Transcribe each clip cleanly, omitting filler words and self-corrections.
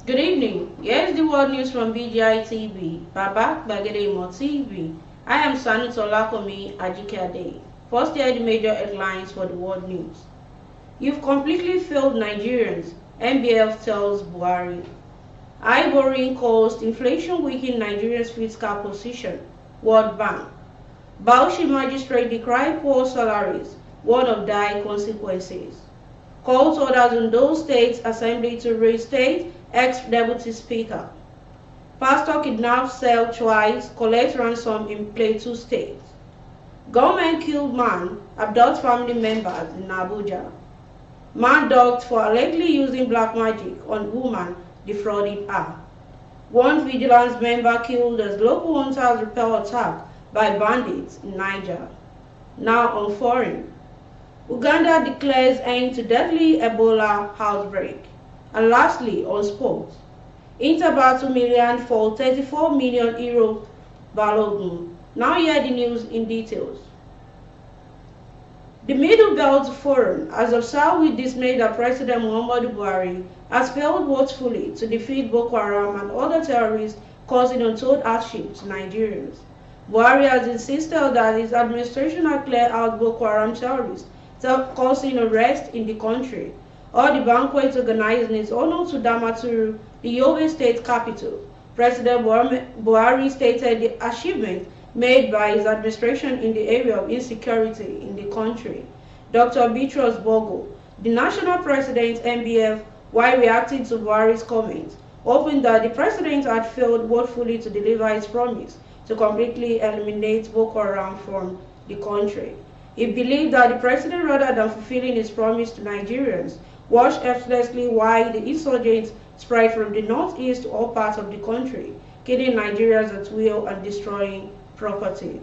Good evening. Here's the world news from BGI TV. Baba Bagedemo TV. I am Sanu Tolakomi Ajikade. First, here are the major headlines for the world news. You've completely failed Nigerians, NBF tells Buhari. High borrowing cost, inflation weakened Nigeria's fiscal position, World Bank. Bauchi magistrate decry poor salaries, one of dire consequences. Court orders on those states assembly to reinstate ex-deputy speaker. Pastor kidnaps cell twice, collects ransom in Plateau State. Government killed man, abducts family members in Abuja. Man dogged for allegedly using black magic on woman defrauded her. One vigilance member killed as local hunters repel attack by bandits in Niger. Now on foreign. Uganda declares end to deadly Ebola outbreak. And lastly, on sports. Inter battle million for 34 million euro Balogun. Now hear the news in details. The Middle Belt Forum has observed with dismay that President Muhammadu Buhari has failed woefully to defeat Boko Haram and other terrorists causing untold hardship to Nigerians. Buhari has insisted that his administration had cleared out Boko Haram terrorists, causing unrest in the country. All the banquets organized in his honor to Damaturu, the Yobe state capital. President Buhari stated the achievement made by his administration in the area of insecurity in the country. Dr. Bitrus Bogo, the national president NBF, while reacting to Buhari's comments, opened that the president had failed woefully to deliver his promise to completely eliminate Boko Haram from the country. He believed that the president, rather than fulfilling his promise to Nigerians, watched effortlessly while the insurgents spread from the northeast to all parts of the country, killing Nigerians at will and destroying properties.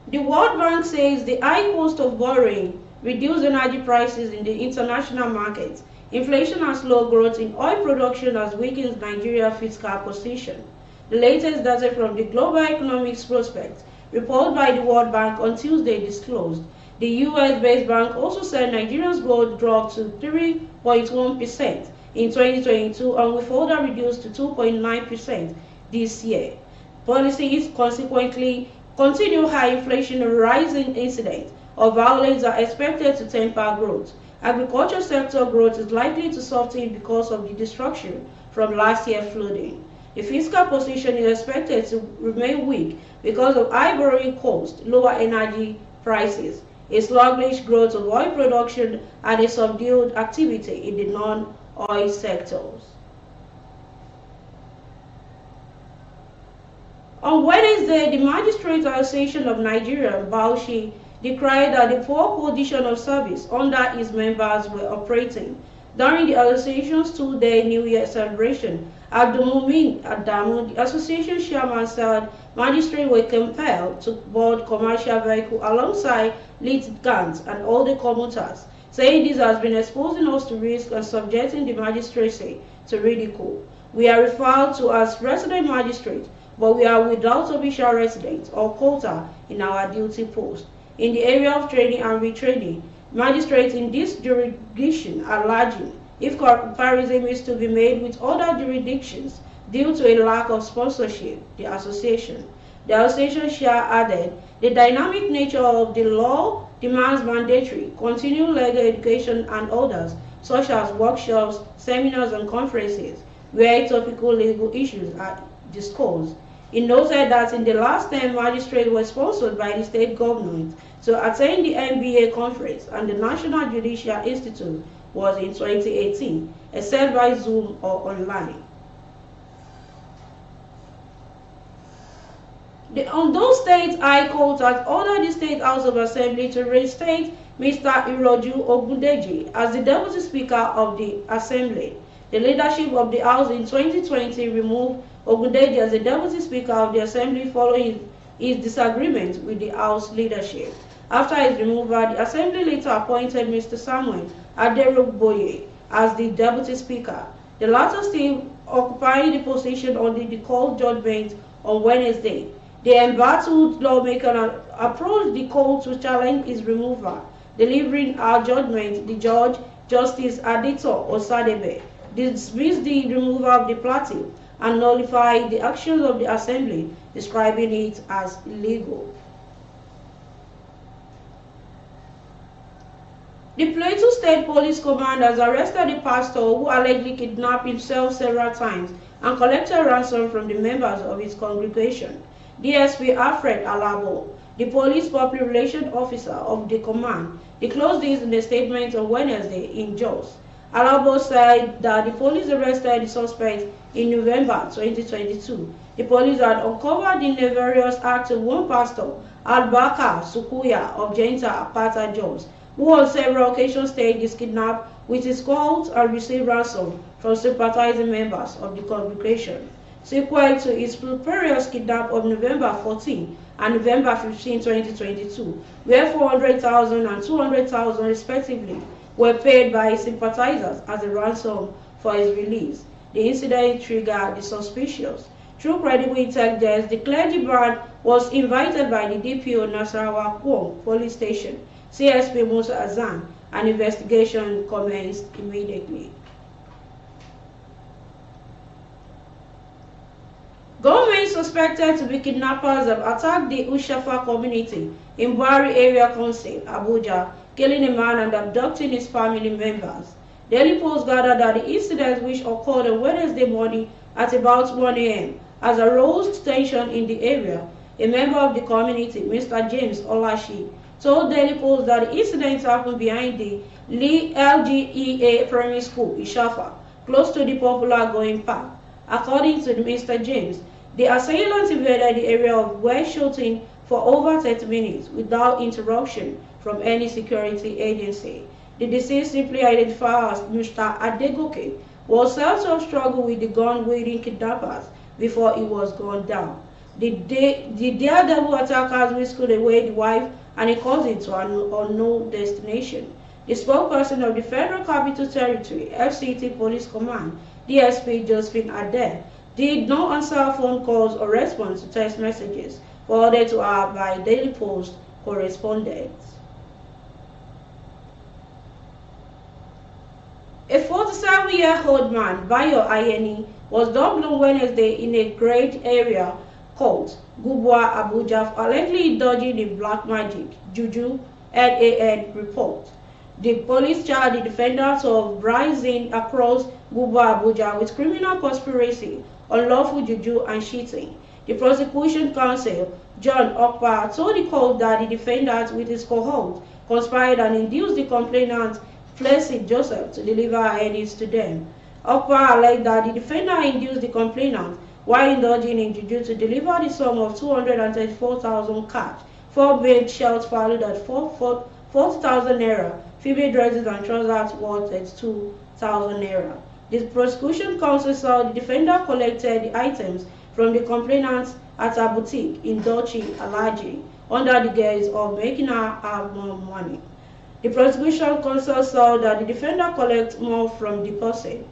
The World Bank says the high cost of borrowing reduced energy prices in the international markets. Inflation and slow growth in oil production has weakened Nigeria's fiscal position. The latest data from the Global Economic Prospects report by the World Bank on Tuesday disclosed the US-based bank also said Nigeria's growth dropped to 3.1% in 2022 and will further reduce to 2.9% this year. Policies consequently continue high inflation and rising incidents of violence are expected to temper growth. Agriculture sector growth is likely to soften because of the destruction from last year's flooding. The fiscal position is expected to remain weak because of high borrowing costs, lower energy prices, a sluggish growth of oil production, and a subdued activity in the non-oil sectors. On Wednesday, the Magistrate Association of Nigeria, Bauchi, decried that the poor condition of service under its members were operating. During the association's two-day New Year celebration, Abdulmumin Adamu, the association chairman, said magistrates were compelled to board commercial vehicles alongside litigants and all the commuters, saying this has been exposing us to risk and subjecting the magistracy to ridicule. We are referred to as resident magistrates, but we are without official residence or quota in our duty post. In the area of training and retraining, magistrates in this jurisdiction are lagging if comparison is to be made with other jurisdictions due to a lack of sponsorship, the association. The association chair added, the dynamic nature of the law demands mandatory, continuing legal education and others, such as workshops, seminars, and conferences, where topical legal issues are discussed. It noted that in the last term, magistrates were sponsored by the state government to attend the NBA conference, and the National Judicial Institute was in 2018, except by Zoom or online. The Ondo State High Court has ordered the State House of Assembly to reinstate Mr. Iroju Ogundeji as the Deputy Speaker of the Assembly. The leadership of the House in 2020 removed Ogundeji as the Deputy Speaker of the Assembly following his disagreement with the House leadership. After his removal, the Assembly later appointed Mr. Samuel Aderogboye as the Deputy Speaker. The latter still occupying the position under the court judgment on Wednesday. The embattled lawmaker approached the court to challenge his removal. Delivering our judgment, the judge, Justice Adito Osadebe dismissed the removal of the plateau and nullified the actions of the Assembly, describing it as illegal. The Plateau State Police Command has arrested a pastor who allegedly kidnapped himself several times and collected ransom from the members of his congregation. DSP Alfred Alabo, the police public relations officer of the command, disclosed this in a statement on Wednesday in Jos. Alabo said that the police arrested the suspect in November 2022. The police had uncovered the nefarious acts of one pastor, Albaka Sukuya of Jenta Apata Jos, who on several occasions staged his kidnap with his cohorts and received ransom from sympathizing members of the congregation. Sequel to his previous kidnap of November 14 and November 15, 2022, where 400,000 and 200,000 respectively were paid by his sympathizers as a ransom for his release. The incident triggered the suspicious. Through credible intelligence, the clergyman was invited by the DPO Nasarawa Kwong police station, CSP Musa Azan, and investigation commenced immediately. Gunmen suspected to be kidnappers have attacked the Ushafa community in Buhari Area Council, Abuja, killing a man and abducting his family members. Daily Post gathered that the incident, which occurred on Wednesday morning at about 1 a.m., has aroused tension in the area. A member of the community, Mr. James Olashi, told Daily Post that the incident happened behind the LGEA Primary School, Ishafa, close to the popular Going Park. According to Mr. James, the assailants invaded the area of were shooting for over 30 minutes without interruption from any security agency. The deceased, simply identified as Mr. Adegoke, was said to have struggled with the gun-wielding kidnappers before he was gunned down. The daredevil attackers whisked away the wife and a cousin to an unknown destination. The spokesperson of the Federal Capital Territory, FCT Police Command, DSP Josephine Ade, did not answer phone calls or respond to text messages forwarded to her by Daily Post correspondents. A 47-year-old man, Bayo Ayeni, was dumped on Wednesday in a great area called Gubwa, Abuja, for allegedly indulging in black magic, Juju, NAN report. The police charged the defendants of rising across Gubwa, Abuja with criminal conspiracy, unlawful juju, and cheating. The prosecution counsel, John Okpa, told the court that the defendant with his cohort conspired and induced the complainant, Flessie Joseph, to deliver earnings to them. Okpa alleged that the defendant induced the complainant while indulging in juju to deliver the sum of 234,000 cash, 4 big shells valued at 40,000 naira, female dresses and trousers worth 32,000 naira. The prosecution counsel saw the defendant collected the items from the complainant at a boutique in Dochi, Alaji, under the guise of making her have more money. The prosecution counsel saw that the defendant collected more from the person.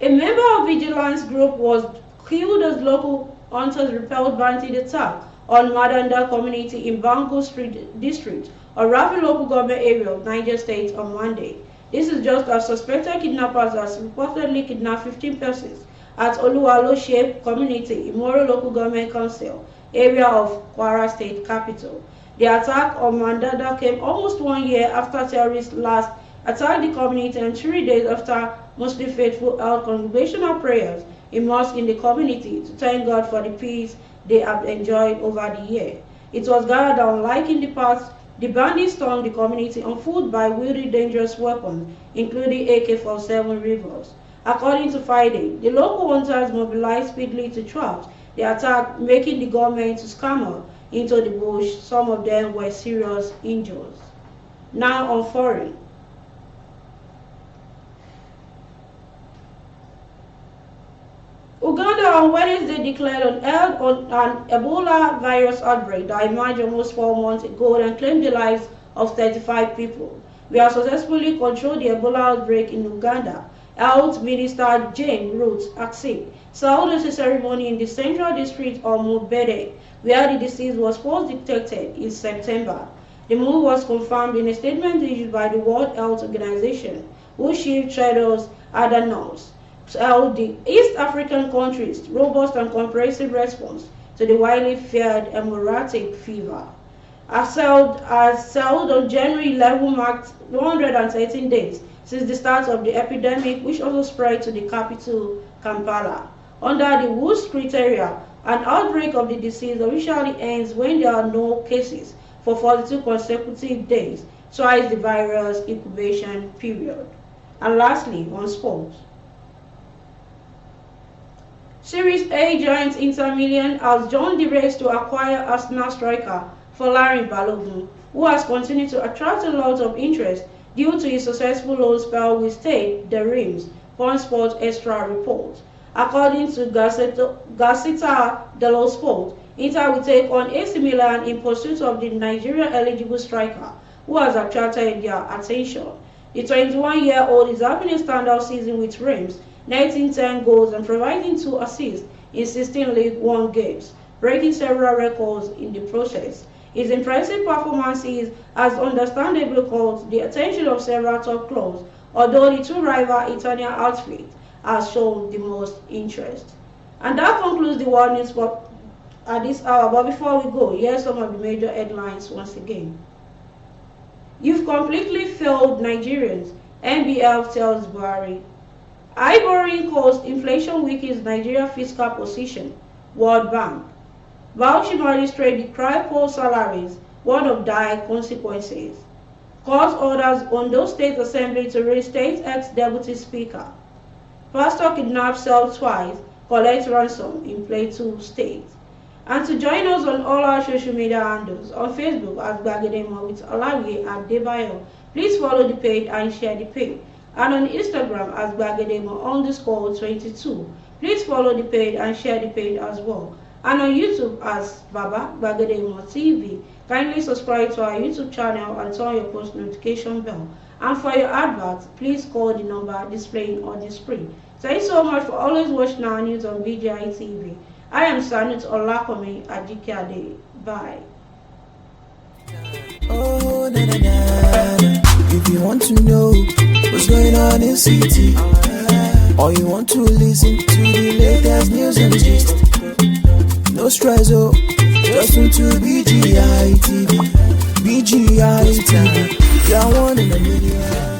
A member of vigilance group was killed as local hunters repelled bandit attack on Madanda community in Bango Street district of Rafi local government area of Niger State on Monday. This is just as suspected kidnappers has reportedly kidnapped 15 persons at Oluwalo Shape community in Moro local government council area of Kwara State capital. The attack on Mandanda came almost 1 year after terrorists last attacked the community and 3 days after Muslim faithful held congregational prayers in mosque in the community to thank God for the peace they have enjoyed over the year. It was gathered that unlike in the past, the bandits stormed the community on foot by wielding dangerous weapons, including AK-47 revolvers. According to Friday, the local hunters mobilized speedily to trap the attack, making the government to scamper into the bush. Some of them were serious injuries. Now on foreign. Uganda on Wednesday declared an Ebola virus outbreak that emerged almost 4 months ago and claimed the lives of 35 people. We have successfully controlled the Ebola outbreak in Uganda, Health Minister Jane Ruth Aksik held a ceremony in the Central District of Mubede, where the disease was first detected in September. The move was confirmed in a statement issued by the World Health Organization, whose chief Tedros Adhanom held the East African countries' robust and comprehensive response to the widely feared hemorrhagic fever. As held on January 11 marked 113 days since the start of the epidemic, which also spread to the capital, Kampala. Under the WHO's criteria, an outbreak of the disease officially ends when there are no cases for 42 consecutive days, twice the virus incubation period. And lastly, on sports. Series A giant Inter Milan has joined the race to acquire Arsenal striker Folarin Balogun, who has continued to attract a lot of interest due to his successful loan spell with Stade de Reims, Fun Sport Extra reports. According to Gazzetta dello Sport, Inter will take on AC Milan in pursuit of the Nigeria-eligible striker, who has attracted their attention. The 21-year-old is having a standout season with Reims, netting 10 goals and providing 2 assists in 16 League One games, breaking several records in the process. His impressive performances has understandably caught the attention of several top clubs, although the two rival Italian outfits have shown the most interest. And that concludes the world news at this hour. But before we go, here's some of the major headlines once again. You've completely failed Nigerians, NBF tells Buhari. High borrowing cost inflation weakens Nigeria fiscal position, World Bank. Bauchi magistrate decry poor salaries, one of dire consequences. Court orders Ondo State Assembly to reinstate ex-deputy speaker. Pastor kidnaps self twice, collects ransom in Plateau State. And to join us on all our social media handles, on Facebook as Gbagedemo with Olawi and Debayo, please follow the page and share the page. And on Instagram as Gbagedemo_22. Please follow the page and share the page as well. And on YouTube as Baba Gbagedemo TV. Kindly subscribe to our YouTube channel and turn your post notification bell. And for your adverts, please call the number displaying on the screen. Thank you so much for always watching our news on BGI TV. I am Sanut Olakomi Ajikade. Bye. Oh, na, na, na. If you want to know what's going on in city, or you want to listen to the latest news and gist, no stress, oh, just tune to BGI TV. BGI TV, you're one in a million.